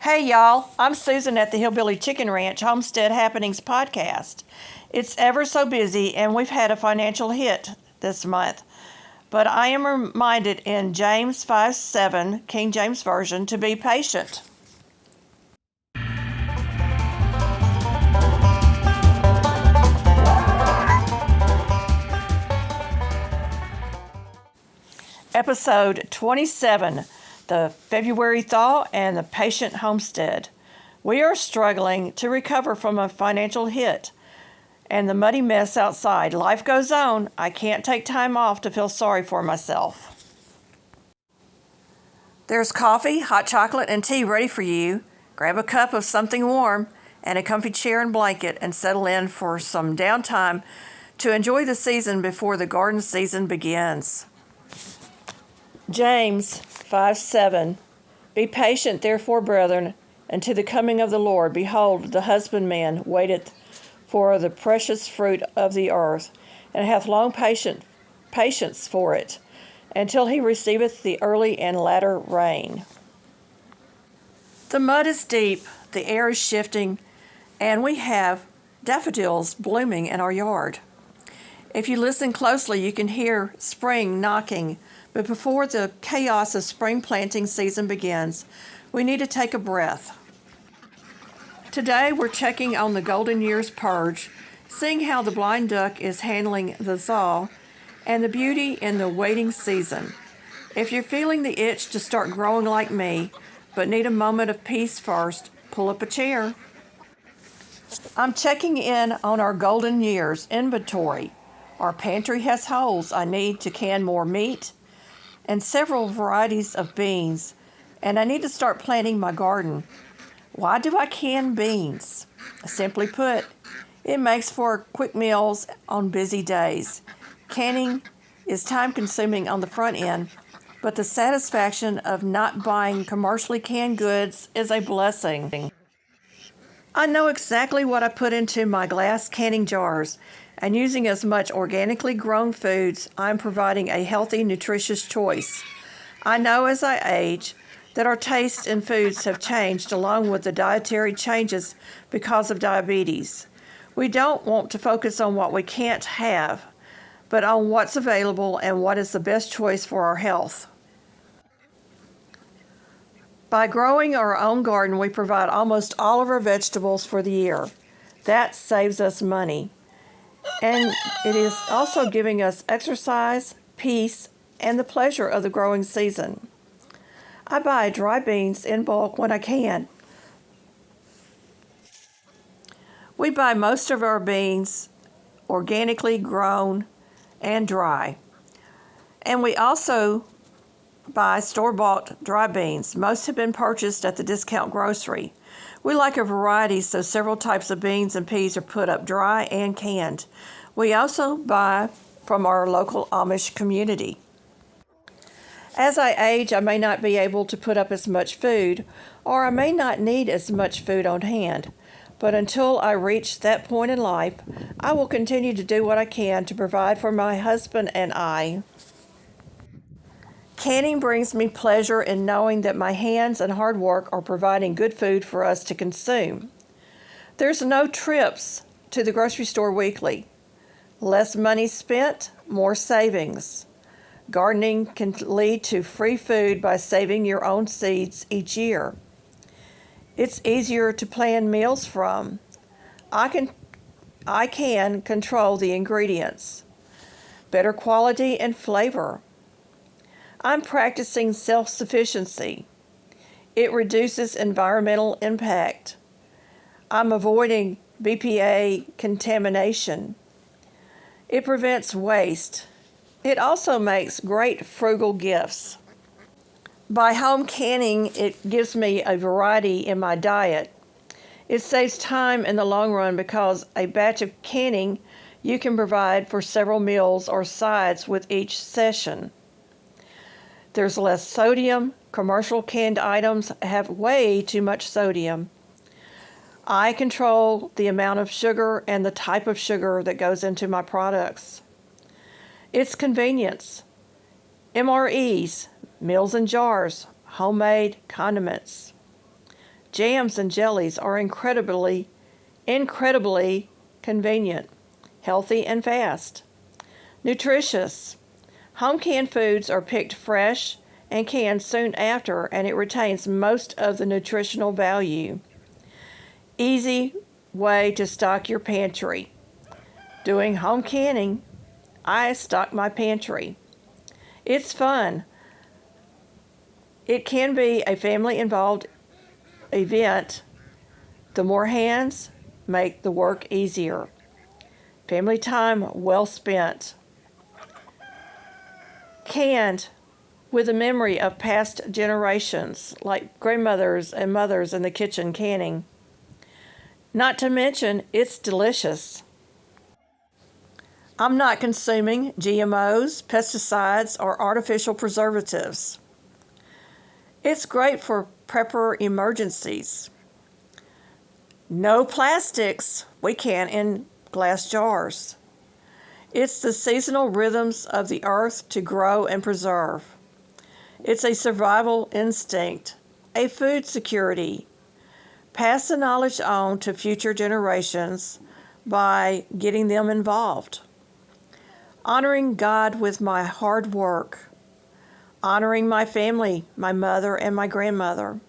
Hey y'all, I'm Susan at the Hillbilly Chicken Ranch Homestead Happenings podcast. It's ever so busy and we've had a financial hit this month. But I am reminded in James 5:7, King James Version, to be patient. Episode 27, the February Thaw and the Patient Homestead. We are struggling to recover from a financial hit and the muddy mess outside. Life goes on. I can't take time off to feel sorry for myself. There's coffee, hot chocolate, and tea ready for you. Grab a cup of something warm and a comfy chair and blanket and settle in for some downtime to enjoy the season before the garden season begins. James 5:7. Be patient, therefore, brethren, unto the coming of the Lord. Behold, the husbandman waiteth for the precious fruit of the earth, and hath long patience for it, until he receiveth the early and latter rain. The mud is deep, the air is shifting, and we have daffodils blooming in our yard. If you listen closely, you can hear spring knocking. But before the chaos of spring planting season begins, we need to take a breath. Today we're checking on the Golden Years Purge, seeing how the blind duck is handling the thaw, and the beauty in the waiting season. If you're feeling the itch to start growing like me, but need a moment of peace first, pull up a chair. I'm checking in on our Golden Years Inventory. Our pantry has holes I need to can more meat and several varieties of beans, and I need to start planting my garden. Why do I can beans? Simply put, it makes for quick meals on busy days. Canning is time-consuming on the front end, but the satisfaction of not buying commercially canned goods is a blessing. I know exactly what I put into my glass canning jars, and using as much organically grown foods, I'm providing a healthy, nutritious choice. I know as I age that our tastes in foods have changed along with the dietary changes because of diabetes. We don't want to focus on what we can't have, but on what's available and what is the best choice for our health. By growing our own garden, we provide almost all of our vegetables for the year. That saves us money. And it is also giving us exercise, peace, and the pleasure of the growing season. I buy dry beans in bulk when I can. We buy most of our beans organically grown and dry. And we also buy store-bought dry beans. Most have been purchased at the discount grocery. We like a variety, so several types of beans and peas are put up dry and canned. We also buy from our local Amish community. As I age, I may not be able to put up as much food, or I may not need as much food on hand. But until I reach that point in life, I will continue to do what I can to provide for my husband and I. Canning brings me pleasure in knowing that my hands and hard work are providing good food for us to consume. There's no trips to the grocery store weekly. Less money spent, more savings. Gardening can lead to free food by saving your own seeds each year. It's easier to plan meals from. I can control the ingredients. Better quality and flavor. I'm practicing self-sufficiency. It reduces environmental impact. I'm avoiding BPA contamination. It prevents waste. It also makes great frugal gifts. By home canning, it gives me a variety in my diet. It saves time in the long run because a batch of canning you can provide for several meals or sides with each session. There's less sodium. Commercial canned items have way too much sodium. I control the amount of sugar and the type of sugar that goes into my products. It's convenience. MREs, meals in jars, homemade condiments. Jams and jellies are incredibly convenient, healthy, and fast. Nutritious. Home canned foods are picked fresh and canned soon after, and it retains most of the nutritional value. Easy way to stock your pantry. Doing home canning, I stock my pantry. It's fun. It can be a family involved event. The more hands make the work easier. Family time well spent. Canned with a memory of past generations, like grandmothers and mothers in the kitchen canning. Not to mention, it's delicious. I'm not consuming GMOs, pesticides, or artificial preservatives. It's great for prepper emergencies. No plastics. We can in glass jars. It's the seasonal rhythms of the earth to grow and preserve. It's a survival instinct, a food security. Pass the knowledge on to future generations by getting them involved. Honoring God with my hard work. Honoring my family, my mother and my grandmother.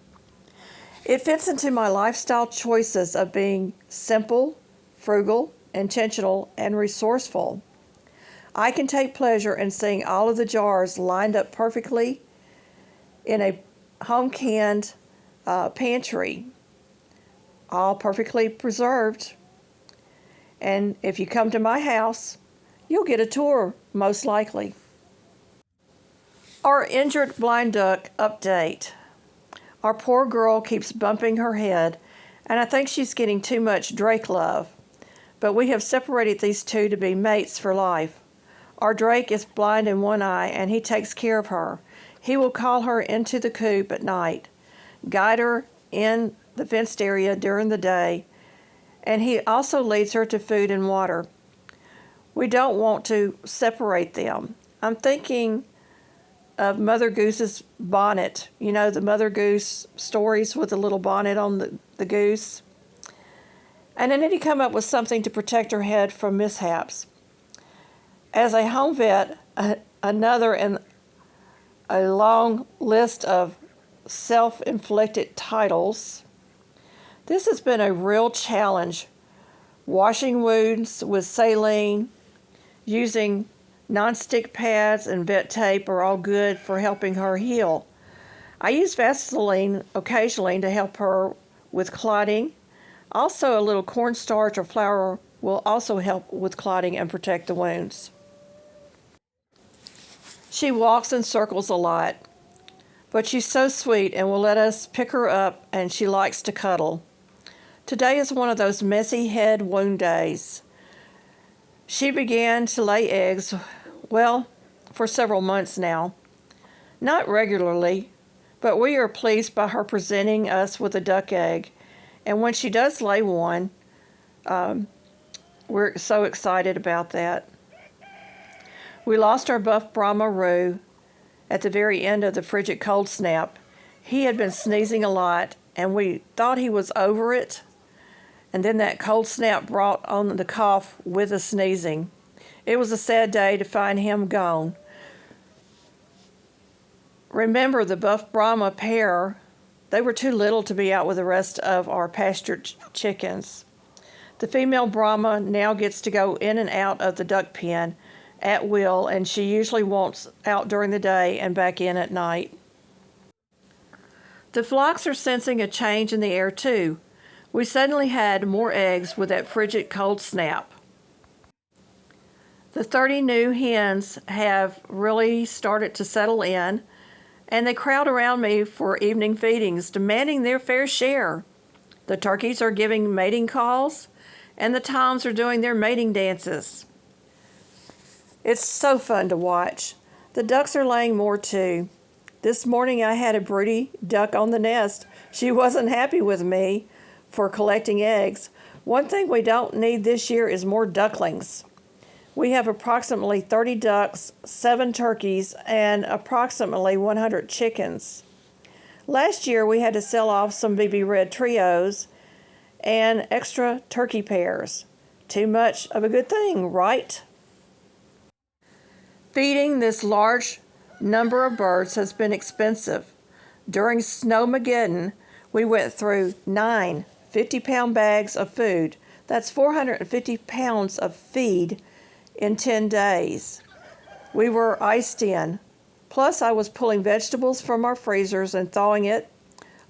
It fits into my lifestyle choices of being simple, frugal, intentional, and resourceful. I can take pleasure in seeing all of the jars lined up perfectly in a home canned pantry, all perfectly preserved. And if you come to my house, you'll get a tour, most likely. Our injured blind duck update. Our poor girl keeps bumping her head, and I think she's getting too much Drake love. But we have separated these two to be mates for life. Our Drake is blind in one eye, and he takes care of her. He will call her into the coop at night, guide her in the fenced area during the day, and he also leads her to food and water. We don't want to separate them. I'm thinking of Mother Goose's bonnet. You know, the Mother Goose stories with the little bonnet on the goose. And I need to come up with something to protect her head from mishaps. As a home vet, another in a long list of self-inflicted titles, this has been a real challenge. Washing wounds with saline, using non-stick pads and vet tape are all good for helping her heal. I use Vaseline occasionally to help her with clotting. Also, a little cornstarch or flour will also help with clotting and protect the wounds. She walks in circles a lot, but she's so sweet and will let us pick her up, and she likes to cuddle. Today is one of those messy head wound days. She began to lay eggs, for several months now. Not regularly, but we are pleased by her presenting us with a duck egg. And when she does lay one, we're so excited about that. We lost our buff Brahma Roo at the very end of the frigid cold snap. He had been sneezing a lot, and we thought he was over it. And then that cold snap brought on the cough with the sneezing. It was a sad day to find him gone. Remember the buff Brahma pair, they were too little to be out with the rest of our pastured chickens. The female Brahma now gets to go in and out of the duck pen at will, and she usually wants out during the day and back in at night. The flocks are sensing a change in the air too. We suddenly had more eggs with that frigid cold snap. The 30 new hens have really started to settle in, and they crowd around me for evening feedings, demanding their fair share. The turkeys are giving mating calls, and the toms are doing their mating dances. It's so fun to watch. The ducks are laying more too. This morning I had a broody duck on the nest. She wasn't happy with me for collecting eggs. One thing we don't need this year is more ducklings. We have approximately 30 ducks, 7 turkeys, and approximately 100 chickens. Last year we had to sell off some BB Red trios and extra turkey pairs. Too much of a good thing, right? Feeding this large number of birds has been expensive. During Snowmageddon, we went through 9 50-pound bags of food. That's 450 pounds of feed in 10 days. We were iced in. Plus, I was pulling vegetables from our freezers and thawing it,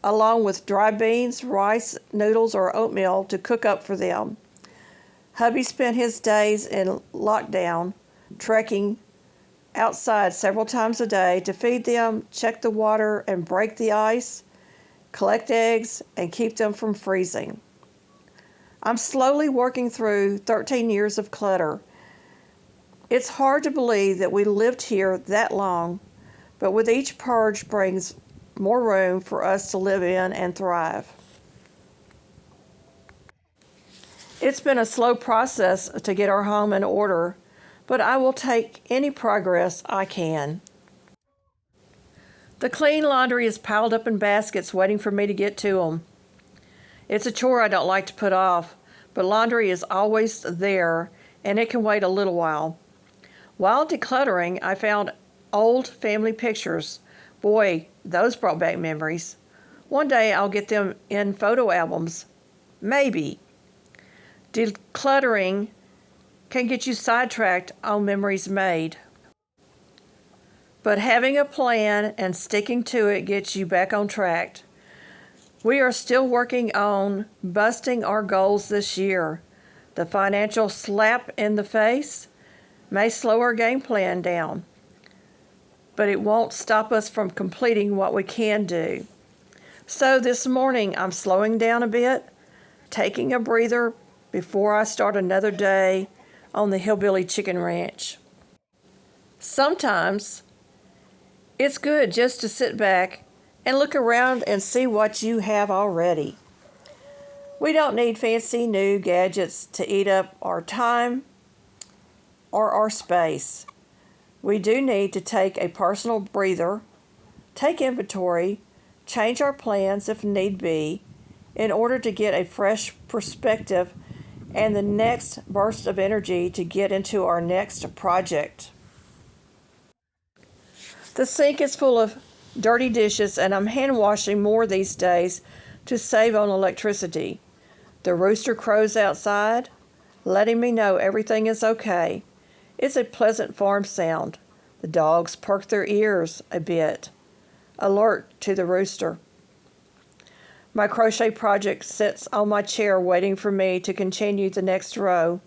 along with dry beans, rice, noodles, or oatmeal to cook up for them. Hubby spent his days in lockdown, trekking outside several times a day to feed them, check the water, and break the ice, collect eggs, and keep them from freezing. I'm slowly working through 13 years of clutter. It's hard to believe that we lived here that long, but with each purge brings more room for us to live in and thrive. It's been a slow process to get our home in order, but I will take any progress I can. The clean laundry is piled up in baskets waiting for me to get to them. It's a chore I don't like to put off, but laundry is always there and it can wait a little while. While decluttering, I found old family pictures. Boy, those brought back memories. One day I'll get them in photo albums. Maybe. Decluttering can get you sidetracked on memories made. But having a plan and sticking to it gets you back on track. We are still working on busting our goals this year. The financial slap in the face may slow our game plan down, but it won't stop us from completing what we can do. So this morning I'm slowing down a bit, taking a breather before I start another day on the Hillbilly Chicken Ranch. Sometimes it's good just to sit back and look around and see what you have already. We don't need fancy new gadgets to eat up our time or our space. We do need to take a personal breather, take inventory, change our plans if need be, in order to get a fresh perspective and the next burst of energy to get into our next project. The sink is full of dirty dishes and I'm hand washing more these days to save on electricity. The rooster crows outside, letting me know everything is okay. It's a pleasant farm sound. The dogs perk their ears a bit, alert to the rooster. My crochet project sits on my chair waiting for me to continue the next row.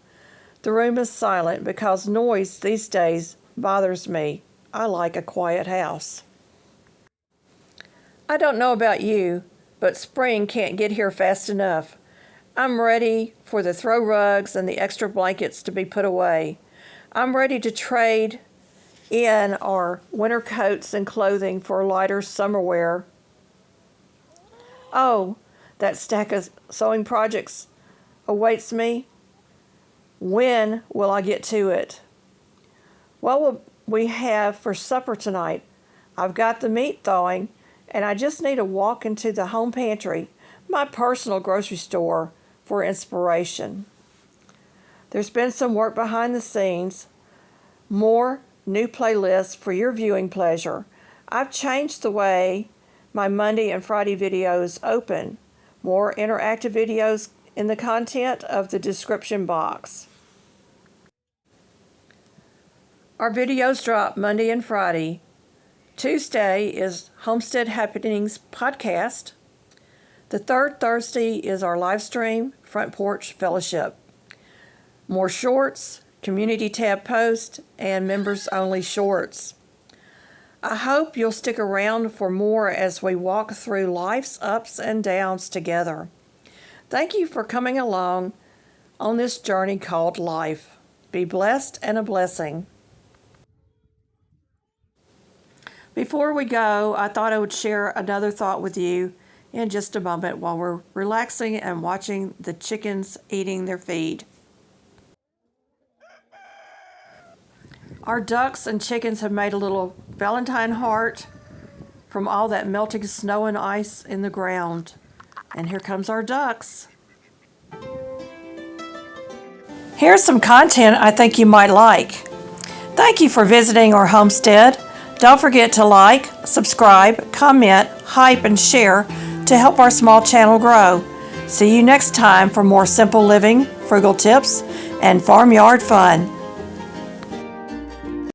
The room is silent because noise these days bothers me. I like a quiet house. I don't know about you, but spring can't get here fast enough. I'm ready for the throw rugs and the extra blankets to be put away. I'm ready to trade in our winter coats and clothing for lighter summer wear. Oh, that stack of sewing projects awaits me. When will I get to it? What will we have for supper tonight? I've got the meat thawing, and I just need to walk into the home pantry, my personal grocery store, for inspiration. There's been some work behind the scenes, more new playlists for your viewing pleasure. I've changed the way my Monday and Friday videos open, more interactive videos in the content of the description box. Our videos drop Monday and Friday. Tuesday is Homestead Happenings podcast. The third Thursday is our live stream, Front Porch Fellowship. More shorts, community tab posts, and members-only shorts. I hope you'll stick around for more as we walk through life's ups and downs together. Thank you for coming along on this journey called life. Be blessed and a blessing. Before we go, I thought I would share another thought with you in just a moment while we're relaxing and watching the chickens eating their feed. Our ducks and chickens have made a little Valentine heart from all that melting snow and ice in the ground. And here comes our ducks. Here's some content I think you might like. Thank you for visiting our homestead. Don't forget to like, subscribe, comment, hype, and share to help our small channel grow. See you next time for more simple living, frugal tips, and farmyard fun.